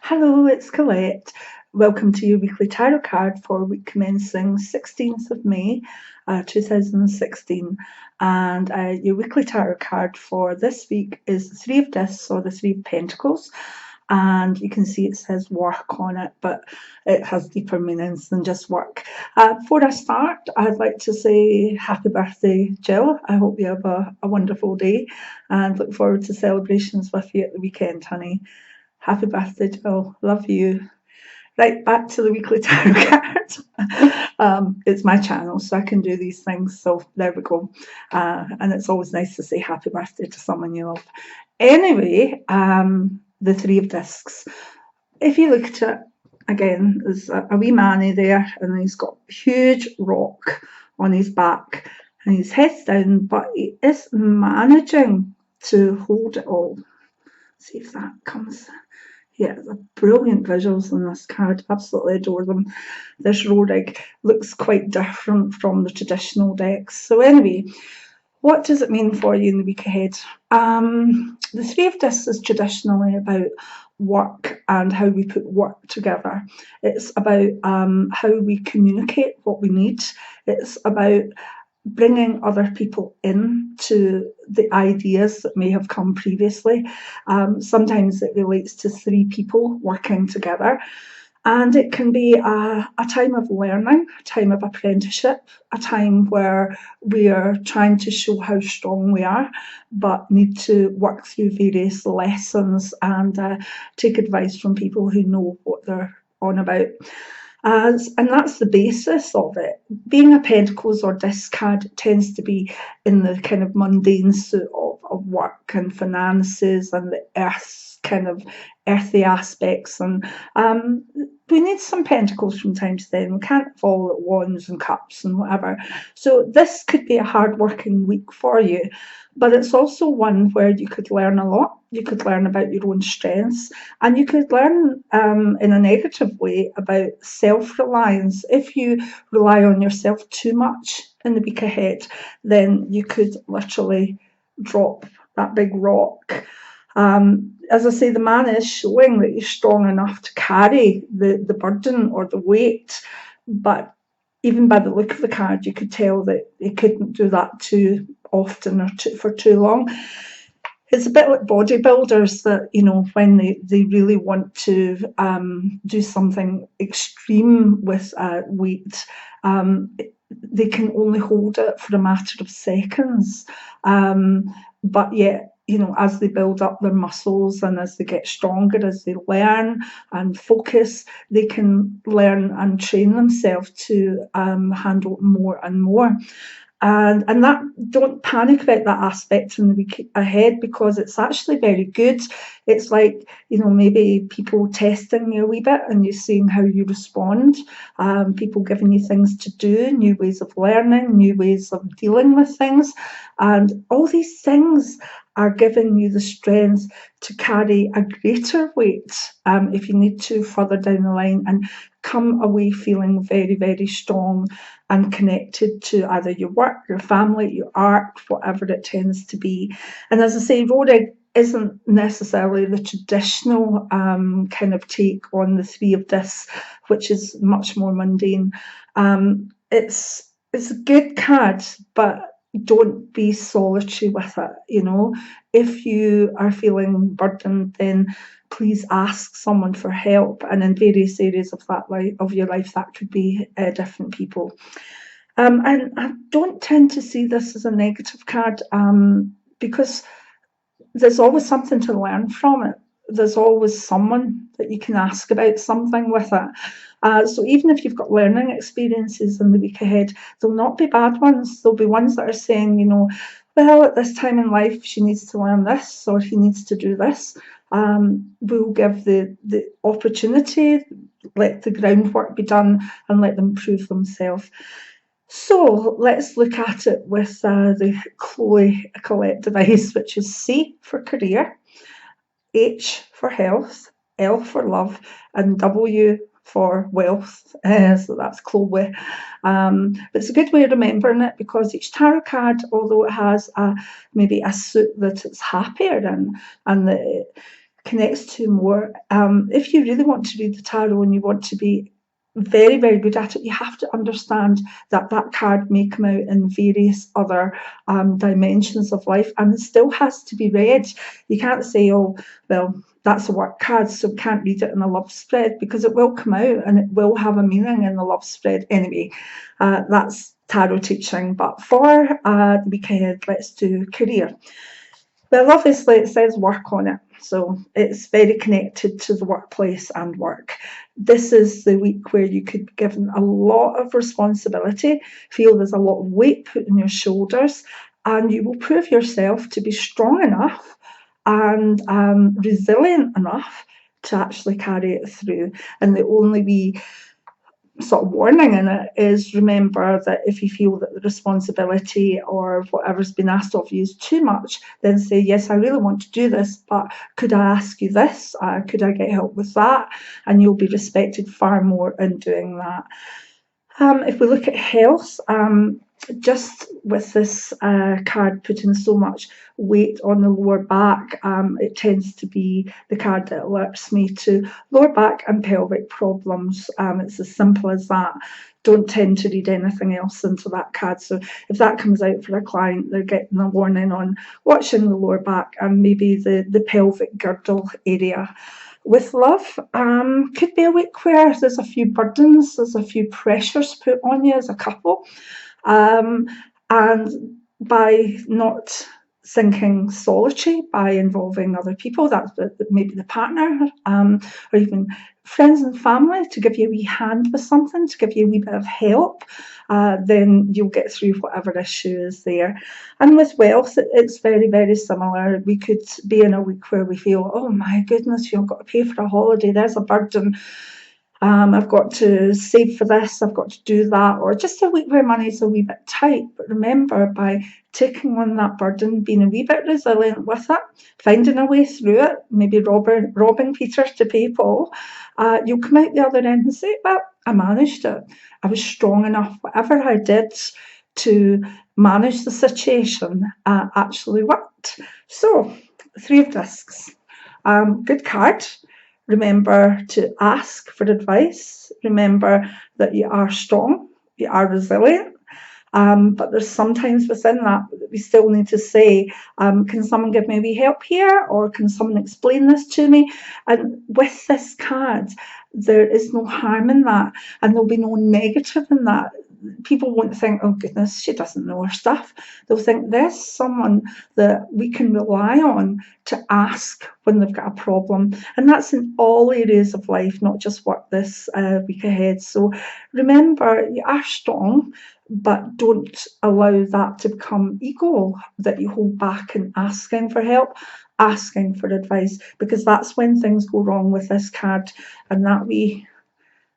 Hello, it's Colette. Welcome to your weekly tarot card for week commencing 16th of May 2016. And your weekly tarot card for this week is the Three of Discs or the Three of Pentacles. And you can see it says work on it, but it has deeper meanings than just work. Before I start, I'd like to say happy birthday, Jill. I hope you have a wonderful day and look forward to celebrations with you at the weekend, honey. Happy birthday, Jill. Love you. Right, back to the weekly tarot card. It's my channel, so I can do these things. So there we go. And it's always nice to say happy birthday to someone you love. Anyway, the Three of Discs. If you look at it, again, there's a wee manny there, and he's got a huge rock on his back, and his head's down, but he is managing to hold it all. See if that comes. Yeah, the brilliant visuals on this card. Absolutely adore them. This Rodig looks quite different from the traditional decks. So anyway, what does it mean for you in the week ahead? The Three of Discs is traditionally about work and how we put work together. It's about how we communicate what we need. It's about bringing other people into the ideas that may have come previously. Sometimes it relates to three people working together. And it can be a time of learning, a time of apprenticeship, a time where we are trying to show how strong we are, but need to work through various lessons and take advice from people who know what they're on about. And that's the basis of it. Being a Pentacles or Disc card tends to be in the kind of mundane suit of work and finances and the earth's kind of earthy aspects. And we need some Pentacles from time to time. We can't fall at Wands and Cups and whatever. So this could be a hard-working week for you. But it's also one where you could learn a lot. You could learn about your own strengths, and you could learn in a negative way about self-reliance. If you rely on yourself too much in the week ahead, then you could literally drop that big rock. As I say, the man is showing that he's strong enough to carry the burden or the weight, but even by the look of the card, you could tell that he couldn't do that too often or for too long. It's a bit like bodybuilders that, you know, when they really want to do something extreme with weight, they can only hold it for a matter of seconds. But yet, you know, as they build up their muscles and as they get stronger, as they learn and focus, they can learn and train themselves to handle more and more. And that, don't panic about that aspect in the week ahead, because it's actually very good. It's like, you know, maybe people testing you a wee bit and you seeing how you respond, people giving you things to do, new ways of learning, new ways of dealing with things. And all these things are giving you the strength to carry a greater weight if you need to further down the line, and come away feeling very, very strong and connected to either your work, your family, your art, whatever it tends to be. And as I say, Rodig isn't necessarily the traditional kind of take on the Three of Discs, which is much more mundane. It's a good card, but don't be solitary with it. You know, if you are feeling burdened, then please ask someone for help. And in various areas of that of your life, that could be different people. And I don't tend to see this as a negative card, because there's always something to learn from it. There's always someone that you can ask about something with it. So even if you've got learning experiences in the week ahead, they'll not be bad ones. There'll be ones that are saying, you know, well, at this time in life, she needs to learn this or he needs to do this. We'll give the opportunity, let the groundwork be done, and let them prove themselves. So let's look at it with the Colette device, which is C for career, H for health, L for love, and W for wealth. So that's Chloe. But it's a good way of remembering it, because each tarot card, although it has maybe a suit that it's happier in, and connects to more. If you really want to read the tarot and you want to be very, very good at it, you have to understand that that card may come out in various other dimensions of life, and it still has to be read. You can't say, oh, well, that's a work card, so can't read it in a love spread, because it will come out and it will have a meaning in the love spread anyway. That's tarot teaching. But for the week ahead, let's do career. Well, obviously it says work on it, so it's very connected to the workplace and work. This is the week where you could be given a lot of responsibility, feel there's a lot of weight put on your shoulders, and you will prove yourself to be strong enough and resilient enough to actually carry it through. And the only wee sort of warning in it is, remember that if you feel that the responsibility or whatever's been asked of you is too much, then say, yes, I really want to do this, but could I ask you this? Could I get help with that? And you'll be respected far more in doing that. If we look at health, just with this card putting so much weight on the lower back, it tends to be the card that alerts me to lower back and pelvic problems. It's as simple as that. Don't tend to read anything else into that card. So if that comes out for a client, they're getting a warning on watching the lower back and maybe the pelvic girdle area. With love, could be a week where there's a few burdens, there's a few pressures put on you as a couple. And by not thinking solitary, by involving other people, that's maybe the partner, or even friends and family, to give you a wee hand with something, to give you a wee bit of help, then you'll get through whatever issue is there. And with wealth, it's very, very similar. We could be in a week where we feel, oh my goodness, you've got to pay for a holiday, there's a burden. I've got to save for this, I've got to do that, or just a week where money's a wee bit tight. But remember, by taking on that burden, being a wee bit resilient with it, finding a way through it, maybe robbing Peter to pay Paul, you'll come out the other end and say, well, I managed it. I was strong enough. Whatever I did to manage the situation actually worked. So, 3 of Discs. Good card. Remember to ask for advice. Remember that you are strong, you are resilient, but there's sometimes within that we still need to say, can someone give me a wee help here, or can someone explain this to me? And with this card, there is no harm in that, and there'll be no negative in that. People won't think, oh goodness, she doesn't know her stuff. They'll think there's someone that we can rely on to ask when they've got a problem. And that's in all areas of life, not just work this week ahead. So remember, you are strong, but don't allow that to become ego, that you hold back in asking for help, asking for advice, because that's when things go wrong with this card. And that wee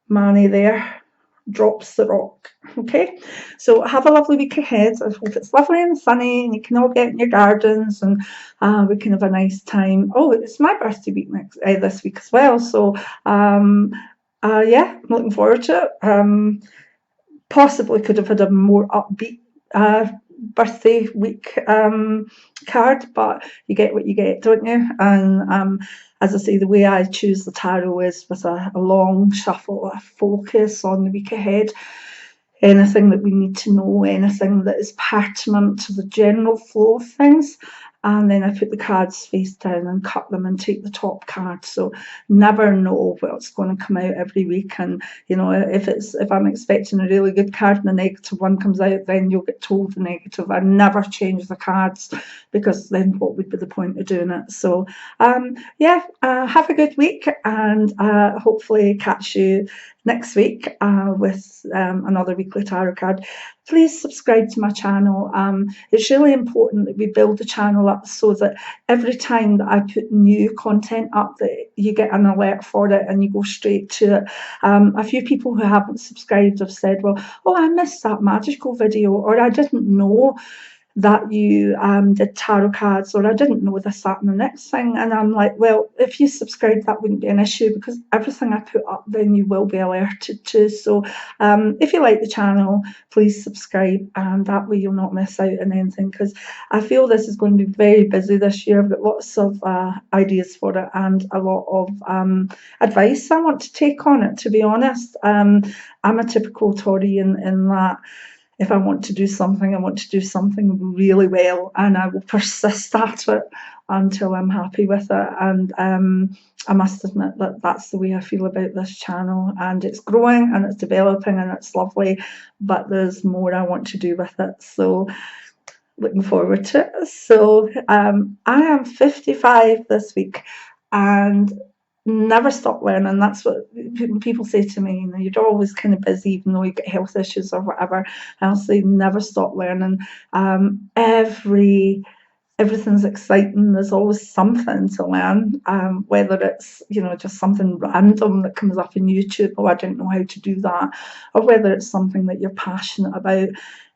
Manny there drops the rock. Okay, so have a lovely week ahead. I hope it's lovely and sunny and you can all get in your gardens and we can have a nice time. Oh, it's my birthday week this week as well, so yeah, I'm looking forward to it. Possibly could have had a more upbeat birthday week card, but you get what you get, don't you? And as I say, the way I choose the tarot is with a long shuffle, a focus on the week ahead. Anything that we need to know, anything that is pertinent to the general flow of things. And then I put the cards face down and cut them and take the top card. So never know what's going to come out every week. And you know, if I'm expecting a really good card and a negative one comes out, then you'll get told the negative. I never change the cards, because then what would be the point of doing it? So yeah, have a good week, and hopefully catch you next week with another weekly tarot card. Please subscribe to my channel. It's really important that we build the channel up so that every time that I put new content up, that you get an alert for it and you go straight to it. A few people who haven't subscribed have said, well, oh, I missed that magical video, or I didn't know that you did tarot cards, or I didn't know this, that and the next thing. And I'm like, well, if you subscribe, that wouldn't be an issue, because everything I put up then you will be alerted to. So if you like the channel, please subscribe, and that way you'll not miss out on anything, because I feel this is going to be very busy this year. I've got lots of ideas for it, and a lot of advice I want to take on it, to be honest. I'm a typical Tory in that if I want to do something, I want to do something really well, and I will persist at it until I'm happy with it. And I must admit that that's the way I feel about this channel, and it's growing and it's developing and it's lovely, but there's more I want to do with it. So looking forward to it. So I am 55 this week, and never stop learning. That's what people say to me, you know, you're always kind of busy even though you get health issues or whatever. I'll say never stop learning. Everything's exciting. There's always something to learn, whether it's, you know, just something random that comes up on YouTube, oh, I didn't know how to do that, or whether it's something that you're passionate about.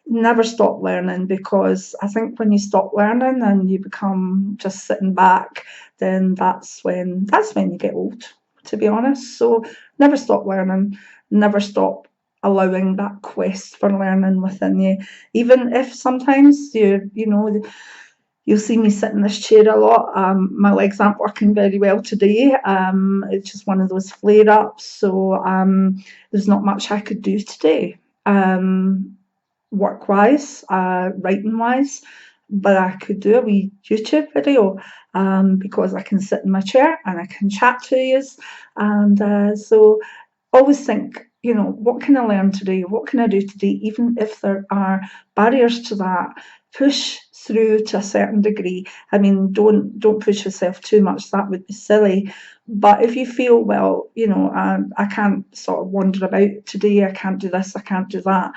Never stop learning, because I think when you stop learning and you become just sitting back, then that's when you get old, to be honest. So never stop learning, never stop allowing that quest for learning within you, even if sometimes you'll see me sit in this chair a lot. My legs aren't working very well today. It's just one of those flare-ups, so there's not much I could do today, work-wise, writing-wise, but I could do a wee YouTube video, because I can sit in my chair and I can chat to you. And so always think, you know, what can I learn today? What can I do today? Even if there are barriers to that, push through to a certain degree. I mean, don't push yourself too much. That would be silly. But if you feel, well, you know, I can't sort of wander about today, I can't do this, I can't do that,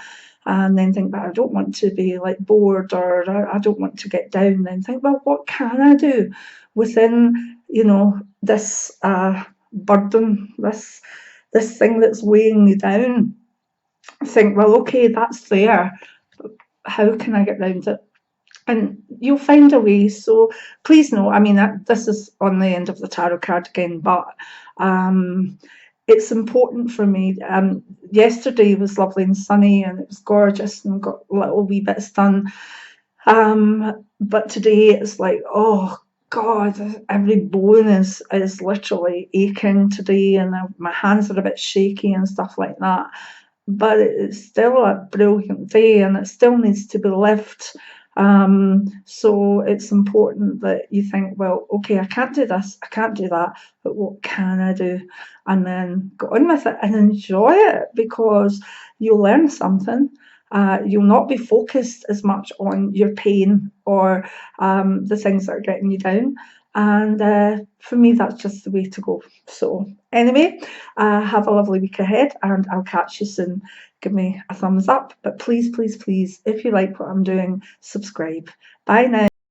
and then think, but I don't want to be like bored, or I don't want to get down, then think, well, what can I do within, you know, this burden, this thing that's weighing me down? Think, well, okay, that's there, but how can I get around it? And you'll find a way. So please know, I mean, this is on the end of the tarot card again, but it's important for me. Yesterday was lovely and sunny, and it was gorgeous, and got little wee bits done. But today it's like, oh God, every bone is literally aching today, and my hands are a bit shaky and stuff like that. But it's still a brilliant day, and it still needs to be lived. So it's important that you think, well, okay, I can't do this, I can't do that, but what can I do? And then go on with it and enjoy it, because you'll learn something. You'll not be focused as much on your pain or the things that are getting you down. And for me, that's just the way to go. So anyway, have a lovely week ahead, and I'll catch you soon. Give me a thumbs up, but please, please, please, if you like what I'm doing, subscribe. Bye now.